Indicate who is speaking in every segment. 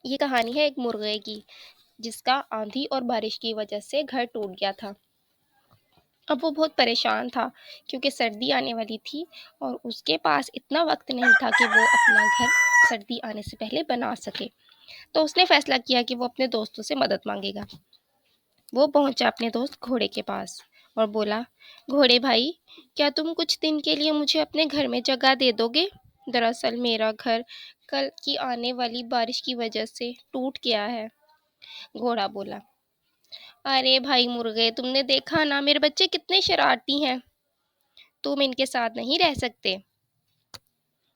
Speaker 1: یہ کہانی ہے ایک مرغے کی جس کا آندھی اور بارش کی وجہ سے گھر ٹوٹ گیا تھا۔ اب وہ بہت پریشان تھا کیونکہ سردی آنے والی تھی اور اس کے پاس اتنا وقت نہیں تھا کہ وہ اپنا گھر سردی آنے سے پہلے بنا سکے۔ تو اس نے فیصلہ کیا کہ وہ اپنے دوستوں سے مدد مانگے گا۔ وہ پہنچا اپنے دوست گھوڑے کے پاس اور بولا، گھوڑے بھائی، کیا تم کچھ دن کے لیے مجھے اپنے گھر میں جگہ دے دو گے؟ دراصل میرا گھر کل کی آنے والی بارش کی وجہ سے ٹوٹ گیا ہے۔ گھوڑا بولا، ارے بھائی مرغے، تم نے دیکھا نا میرے بچے کتنے شرارتی ہیں، تم ان کے ساتھ نہیں رہ سکتے۔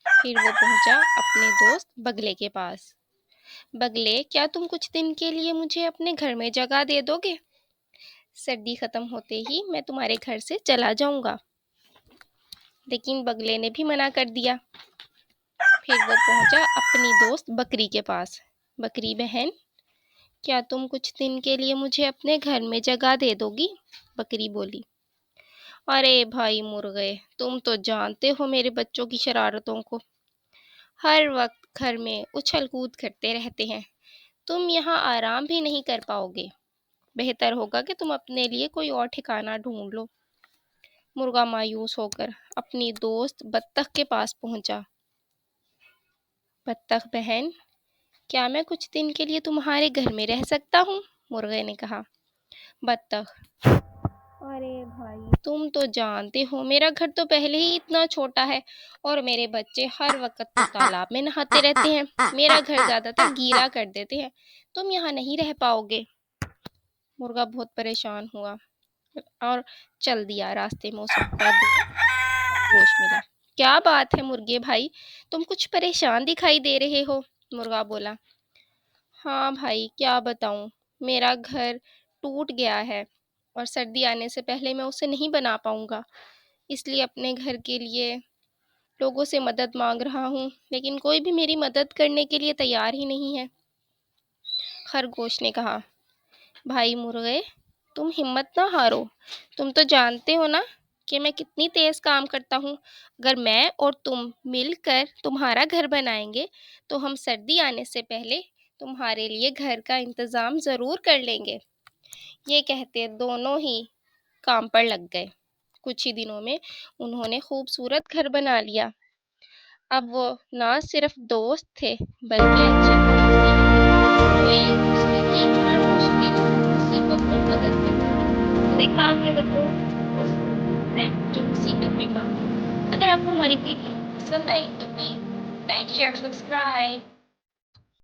Speaker 1: پھر وہ پہنچا اپنے دوست بگلے کے پاس۔ بگلے، کیا تم کچھ دن کے لیے مجھے اپنے گھر میں جگہ دے دو گے؟ سردی ختم ہوتے ہی میں تمہارے گھر سے چلا جاؤں گا۔ لیکن بگلے نے بھی منع کر دیا۔ پھر وہ پہنچا اپنی دوست بکری کے پاس۔ بکری بہن، کیا تم کچھ دن کے لیے مجھے اپنے گھر میں جگہ دے دو گی؟ بکری بولی، ارے بھائی مرغے، تم تو جانتے ہو میرے بچوں کی شرارتوں کو، ہر وقت گھر میں اچھل کود کرتے رہتے ہیں، تم یہاں آرام بھی نہیں کر پاؤ گے، بہتر ہوگا کہ تم اپنے لیے کوئی اور ٹھکانہ ڈھونڈ لو۔ مرغا مایوس ہو کر اپنی دوست بطخ کے پاس پہنچا۔ بطخ بہن، کیا میں کچھ دن کے لیے تمہارے گھر میں رہ سکتا ہوں؟ مرغے نے کہا۔ بطخ، ارے بھائی، تم تو جانتے ہو میرا گھر تو پہلے ہی اتنا چھوٹا ہے اور میرے بچے ہر وقت تو تالاب میں نہاتے رہتے ہیں، میرا گھر زیادہ تر گیلا کر دیتے ہیں، تم یہاں نہیں رہ پاؤ گے۔ مرغا بہت پریشان ہوا اور چل دیا۔ راستے میں اسے بڑا خرگوش ملا۔ کیا بات ہے مرغے بھائی، تم کچھ پریشان دکھائی دے رہے ہو؟ مرغا بولا، ہاں بھائی، کیا بتاؤں، میرا گھر ٹوٹ گیا ہے اور سردی آنے سے پہلے میں اسے نہیں بنا پاؤں گا، اس لیے اپنے گھر کے لیے لوگوں سے مدد مانگ رہا ہوں، لیکن کوئی بھی میری مدد کرنے کے لیے تیار ہی نہیں ہے۔ خرگوش نے کہا، بھائی مرغے، تم ہمت نہ ہارو، تم تو جانتے ہو نا کہ میں کتنی تیز کام کرتا ہوں، اگر میں اور تم مل کر تمہارا گھر بنائیں گے تو ہم سردی آنے سے پہلے تمہارے لیے گھر کا انتظام ضرور کر لیں گے۔ یہ کہتے دونوں ہی کام پر لگ گئے۔ کچھ ہی دنوں میں انہوں نے خوبصورت گھر بنا لیا۔ اب وہ نہ صرف دوست تھے بلکہ اچھے دوست بھی۔ وہ ایک دوسرے کی ہر مشکل مصیبت میں مدد کرتے۔ دیکھا آپ نے بچوں جو مصیبت میں کام۔ اگر آپ کو ہماری ویڈیو پسند آئی تو پلیز لائک شیئر سبسکرائب۔